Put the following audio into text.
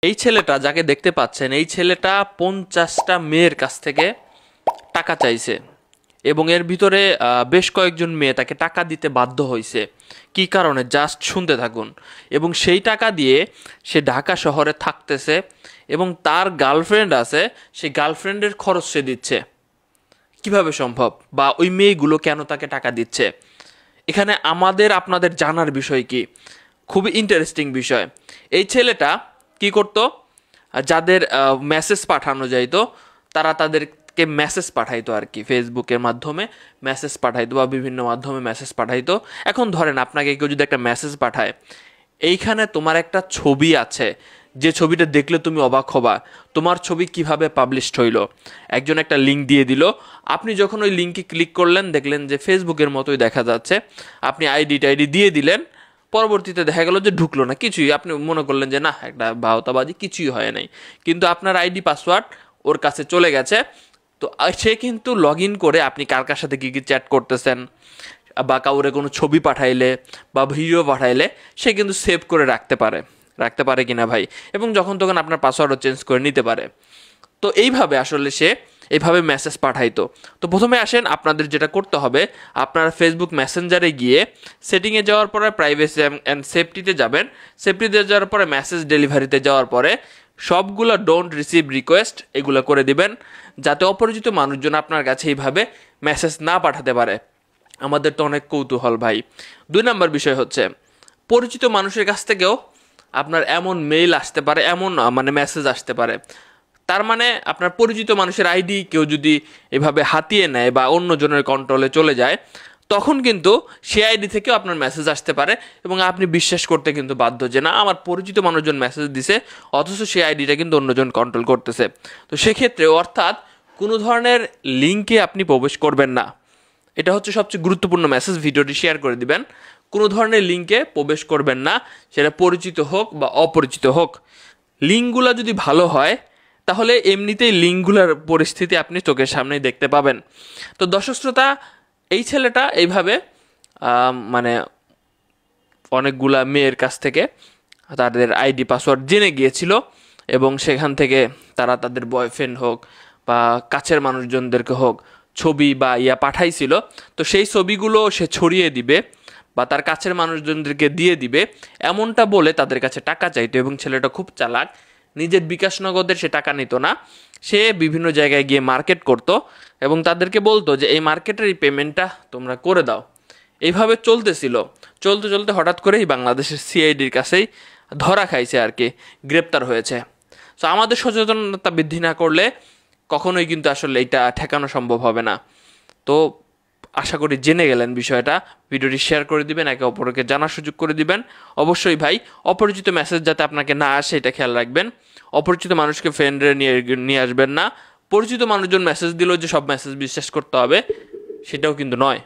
এই ছেলেটা যাকে দেখতে পাচ্ছেন, এই ছেলেটা 50টা মেয়ের কাছ থেকে টাকা চাইছে এবং এর ভিতরে বেশ কয়েকজন মেয়ে তাকে টাকা দিতে বাধ্য হয়েছে। কি কারণে জাস্ট শুনতে থাকুন। এবং সেই টাকা দিয়ে সে ঢাকা শহরে থাকতেছে এবং তার গার্লফ্রেন্ড আছে, সেই গার্লফ্রেন্ডের খরচ সে দিচ্ছে। কিভাবে সম্ভব? বা ওই মেয়েগুলো কেন তাকে টাকা দিচ্ছে? এখানে আমাদের আপনাদের জানার বিষয় কি, খুবই ইন্টারেস্টিং বিষয়। এই ছেলেটা কি করত, যাদের মেসেজ পাঠানো যাইতো তারা তাদেরকে মেসেজ পাঠাইতো আর কি, ফেসবুকের মাধ্যমে মেসেজ পাঠাইতো বা বিভিন্ন মাধ্যমে মেসেজ পাঠাইতো। এখন ধরেন আপনাকে কেউ যদি একটা মেসেজ পাঠায়, এইখানে তোমার একটা ছবি আছে, যে ছবিটা দেখলে তুমি অবাক হবা, তোমার ছবি কিভাবে পাবলিশড হইলো। একজন একটা লিঙ্ক দিয়ে দিল, আপনি যখন ওই লিঙ্কে ক্লিক করলেন দেখলেন যে ফেসবুকের মতোই দেখা যাচ্ছে, আপনি আইডি দিয়ে দিলেন, পরবর্তীতে দেখা গেল যে ঢুকলো না কিছুই। আপনি মনে করলেন যে না, একটা বাহতাবাজি, কিছুই হয় নাই, কিন্তু আপনার আইডি পাসওয়ার্ড ওর কাছে চলে গেছে। তো সে কিন্তু লগ ইন করে আপনি কার কার সাথে কী কী চ্যাট করতেছেন বা কাউরে কোনো ছবি পাঠাইলে বা ভিডিও পাঠাইলে সে কিন্তু সেভ করে রাখতে পারে কিনা ভাই, এবং যখন তখন আপনার পাসওয়ার্ডও চেঞ্জ করে নিতে পারে। তো এইভাবে আসলে সে এইভাবে মেসেজ পাঠাইতো। তো প্রথমে আসেন, আপনাদের যেটা করতে হবে, আপনারা ফেসবুক মেসেঞ্জারে গিয়ে সেটিংয়ে যাওয়ার পরে প্রাইভেসি অ্যান্ড সেফটিতে যাবেন। সেফটিতে যাওয়ার পরে মেসেজ ডেলিভারিতে যাওয়ার পরে সবগুলো ডোন্ট রিসিভ রিকোয়েস্ট এগুলো করে দিবেন, যাতে অপরিচিত মানুষজন আপনার কাছে এইভাবে মেসেজ না পাঠাতে পারে। আমাদের তো অনেক কৌতূহল ভাই। 2 নম্বর বিষয় হচ্ছে, পরিচিত মানুষের কাছ থেকেও আপনার এমন মেইল আসতে পারে, এমন মানে মেসেজ আসতে পারে, তার মানে আপনার পরিচিত মানুষের আইডি কেউ যদি এভাবে হাতিয়ে নেয় বা অন্যজনের কন্ট্রোলে চলে যায়, তখন কিন্তু সে আইডি থেকেও আপনার মেসেজ আসতে পারে এবং আপনি বিশ্বাস করতে কিন্তু বাধ্য যে না, আমার পরিচিত মানুষজন মেসেজ দিছে, অথচ সেই আইডিটা কিন্তু অন্যজন কন্ট্রোল করতেছে। তো সেক্ষেত্রে অর্থাৎ কোনো ধরনের লিঙ্কে আপনি প্রবেশ করবেন না। এটা হচ্ছে সবচেয়ে গুরুত্বপূর্ণ মেসেজ, ভিডিওটি শেয়ার করে দিবেন। কোনো ধরনের লিঙ্কে প্রবেশ করবেন না, সেটা পরিচিত হোক বা অপরিচিত হোক। লিঙ্কগুলো যদি ভালো হয় তাহলে এমনিতেই লিঙ্কগুলোর পরিস্থিতি আপনি চোখের সামনেই দেখতে পাবেন। তো দর্শক শ্রোতা, এই ছেলেটা এইভাবে মানে অনেকগুলা মেয়ের কাছ থেকে তাদের আইডি পাসওয়ার্ড জেনে গিয়েছিল এবং সেখান থেকে তারা তাদের বয়ফ্রেন্ড হোক বা কাছের মানুষজনদেরকে হোক ছবি বা পাঠাইছিল। তো সেই ছবিগুলো সে ছড়িয়ে দিবে বা তার কাছের মানুষজনদেরকে দিয়ে দিবে, এমনটা বলে তাদের কাছে টাকা চাইতো। এবং ছেলেটা খুব চালাক, নিজের বিকাশ নগদের সে টাকা নিত না, সে বিভিন্ন জায়গায় গিয়ে মার্কেট করত এবং তাদেরকে বলতো যে এই মার্কেটের এই পেমেন্টটা তোমরা করে দাও। এইভাবে চলতেছিল। চলতে চলতে হঠাৎ করেই বাংলাদেশের সিআইডির কাছেই ধরা খাইছে আর কি, গ্রেপ্তার হয়েছে। সো আমাদের সচেতনতা বৃদ্ধি না করলে কখনোই কিন্তু আসলে এটা ঠেকানো সম্ভব হবে না। তো আশা করি জেনে গেলেন বিষয়টা। ভিডিওটি শেয়ার করে দিবেন, একে অপরকে জানার সুযোগ করে দিবেন। অবশ্যই ভাই, অপরিচিত মেসেজ যাতে আপনাকে না আসে এটা খেয়াল রাখবেন। অপরিচিত মানুষকে ফ্রেন্ডে নিয়ে আসবেন না। পরিচিত মানুষজন মেসেজ দিলেও যে সব মেসেজ বিশ্বাস করতে হবে সেটাও কিন্তু নয়।